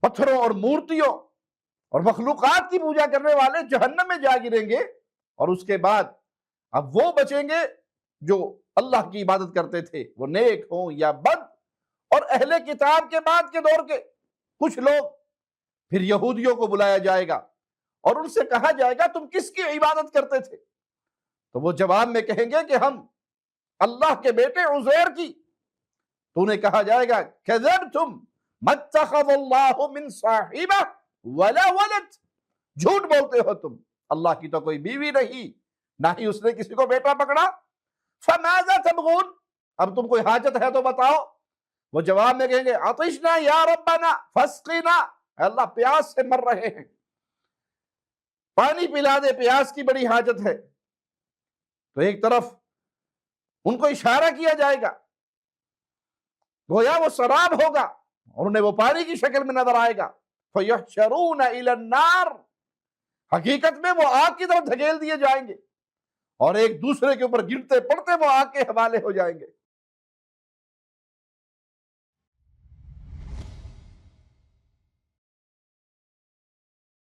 پتھروں اور مورتیوں اور مخلوقات کی پوجا کرنے والے جہنم میں جا گریں گے، اور اس کے بعد اب وہ بچیں گے جو اللہ کی عبادت کرتے تھے، وہ نیک ہوں یا بد۔ اور اہل کتاب کے بعد کے دور کے کچھ لوگ، پھر یہودیوں کو بلایا جائے گا اور ان سے کہا جائے گا تم کس کی عبادت کرتے تھے؟ تو وہ جواب میں کہیں گے کہ ہم اللہ کے بیٹے عزیر کی۔ تو انہیں کہا جائے گا کذبتم ما اتخذ اللہ من صاحبہ ولا ولد، جھوٹ بولتے ہو تم، اللہ کی تو کوئی بیوی نہیں، نہ ہی اس نے کسی کو بیٹا پکڑا۔ فماذا تبغون، اب تم کوئی حاجت ہے تو بتاؤ۔ وہ جواب میں کہیں گے عطشنا یا ربنا فاسقنا، اے اللہ پیاس سے مر رہے ہیں، پانی پلا دے، پیاس کی بڑی حاجت ہے۔ تو ایک طرف ان کو اشارہ کیا جائے گا، گویا وہ سراب ہوگا اور انہیں وہ پانی کی شکل میں نظر آئے گا۔ فَيُحْشَرُونَ إِلَى النَّارِ، حقیقت میں وہ آگ کی طرف دھکیل دیے جائیں گے اور ایک دوسرے کے اوپر گرتے پڑتے وہ آگ کے حوالے ہو جائیں گے۔